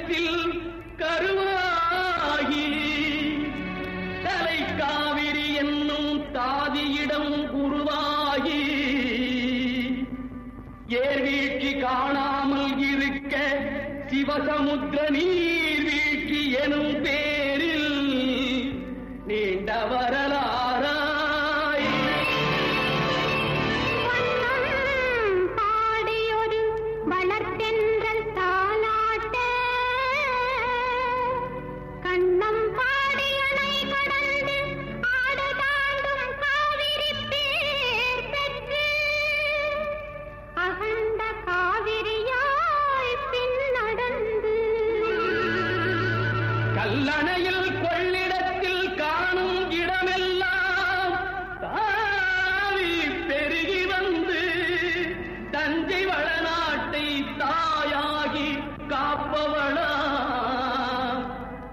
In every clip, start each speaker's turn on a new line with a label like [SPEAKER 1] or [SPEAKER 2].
[SPEAKER 1] வயிற்றில் கருவாகி தலை காவிரி என்னும் தாதியிடம் உருவாகி ஏர்வீழ்ச்சி காணாமல் இருக்க சிவசமுத்திர நீர்வீழ்ச்சி எனும் பேரில் நீண்ட வரலாறாய்
[SPEAKER 2] பாடியொரு வளர்த்தென்றல் தாலாட்ட கண்ணம் பாடியனை கடந்து ஆடு தாண்டும் காவிரி பேர் பெற்று அகண்ட காவிரியாய் பின் நடந்து
[SPEAKER 1] கல்லணையில் கொள்ளிடத்தில் காணும் இடமெல்லாம் தாவி பெருகி வந்து தஞ்சை வளநாட்டை தாயாகி காப்பவளா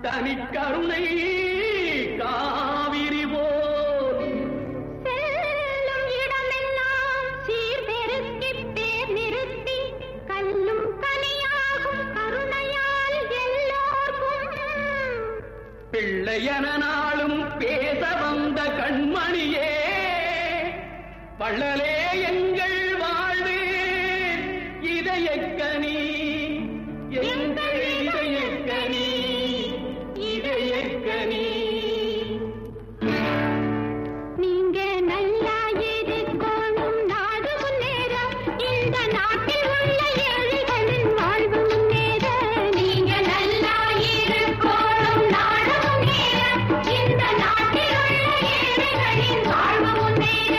[SPEAKER 1] தனிக்கருணை காவிரி போல்
[SPEAKER 2] செல்லும் இடமெல்லாம் சீர்பெருக்கி பேர் நிறுத்தி கல்லும் கனியாகும் கருணையால் எல்லோர்க்கும்
[SPEAKER 1] பிள்ளையன நாளும் பேச வந்த கண்மணியே வள்ளலே எங்கள் வாழ்வு இதயக்கனி எங்கள் இதயக்கனி இதயக்கனி
[SPEAKER 2] நீங்க நல்லா இருக்கணும் நாடு முன்னேற இந்த நாட்டில் உள்ள ஏழைகளின் வாழ்வு முன்னேற நீங்க நல்லா இருக்கணும் நாடு முன்னேற இந்த நாட்டில் உள்ள ஏழைகளின் வாழ்வு முன்னேற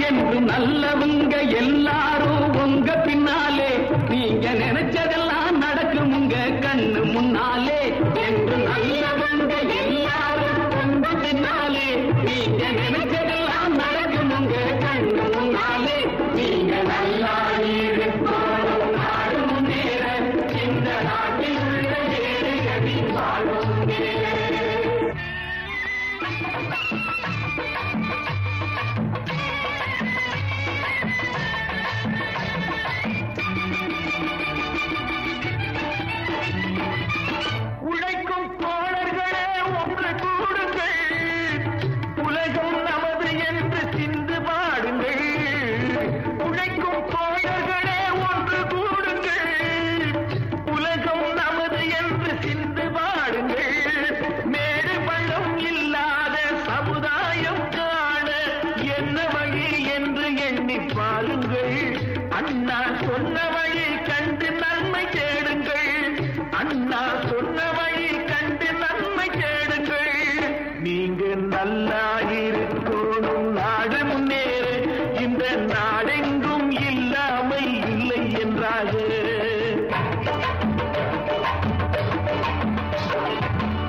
[SPEAKER 1] என்று நல்லவங்க எல்லாரும் உங்க பின்னாலே நீங்க நினைச்சதெல்லாம் நடக்கும் உங்க கண்ணு முன்னாலே என்று நல்லவங்க எல்லாரும் உங்க பின்னாலே நீங்க நினைச்சதெல்லாம் நடக்கும் உங்க கண்ணு முன்னாலே நீங்க நல்லா இருக்கணும் நாடு முன்னேற இந்த நாட்டில் உள்ள ஏழைகளின் வாழ்வு முன்னேற உழைக்கும் தோழர்களே ஒன்று கூடுங்கள் உலகம் நமது என்று சிந்து பாடுங்கள் உழைக்கும் தோழர்களே ஒன்று கூடுங்கள் உலகம் நமது என்று சிந்து பாடுங்கள் மேடு பள்ளம் இல்லாத சமுதாயம் காண என்ன வழி என்று எண்ணி பாருங்கள் அண்ணா சொன்ன வழி கண்டு நன்மை தேடுங்கள் அண்ணா சொன்ன வழி கண்டு நன்மை தேடுங்கள் நீங்க நல்லா இருக்கணும் நாடு முன்னேற இந்த நாடெங்கும் இல்லாமை இல்லை என்றாக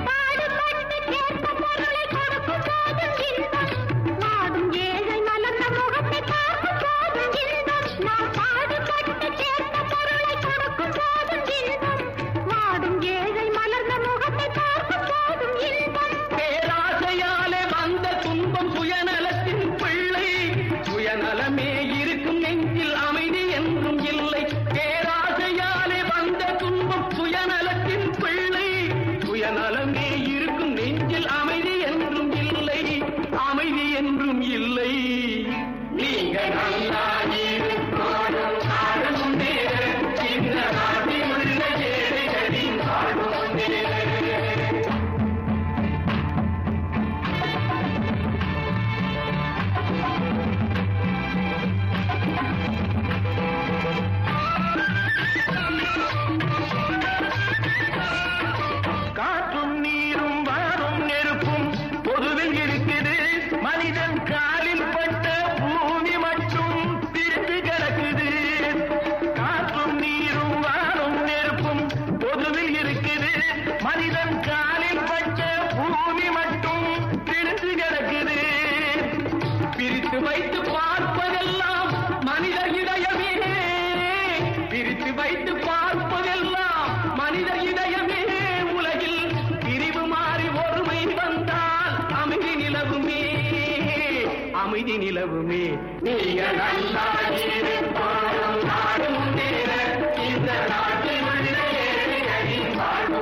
[SPEAKER 2] பாடுபட்டு கேட்க பொருளை கொடுக்கும் போதும் இன்பம் வாடும் ஏழை மலர்ந்த முகத்தை பார்க்கும் போதும் இன்பம் நாம் பாடுபட்டு கேட்க பொருளை கொடுக்கும் போதும் இன்பம் வாடும் ஏழை மலர்ந்த முகத்தை பார்க்கும் போதும் இன்பம்
[SPEAKER 1] பேராசையாலே வந்த துன்பம் சுயநலத்தின் பிள்ளை சுயநலமே இருக்கும் நெஞ்சில் அமைதி என்றும் இல்லை பேராசையாலே வந்த துன்பம் சுயநலத்தின் பிள்ளை சுயநலமே இருக்கும் நெஞ்சில் அமைதி என்றும் இல்லை அமைதி என்றும் இல்லை நீங்க நல்லா இருக்கணும் நாடு முன்னேற இந்த நாட்டில் உள்ள ஏழைகளின் வாழ்வு முன்னேற காற்றும் நீரும் வாரும் நெருப்பும் பொதுவில் இருக்குது மனிதன் காலில் பட்ட பூமி மட்டும் பிரித்து கிடக்குது காற்றும் நீரும் வாரும் நெருப்பும் பொதுவில் இருக்குது மனிதன் காலில் பட்ட பூமி மட்டும் பிரித்து கிடக்குது பிரித்து வைத்து பார்ப்பதெல்லாம் மனிதர் இதயமே பிரித்து வைத்து பார்ப்பதெல்லாம் மனிதர் இதயமே உலகில் பிரிவு மாறி ஒருமை வந்தால் அமைதி நிலவுமே அமைதி நிலவுமே நீங்க நல்லா இருக்கணும் நாடு முன்னேற இந்த நாட்டில் உள்ள ஏழைகளின் வாழ்வு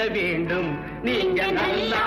[SPEAKER 1] வேண்டும் நீங்க நல்லா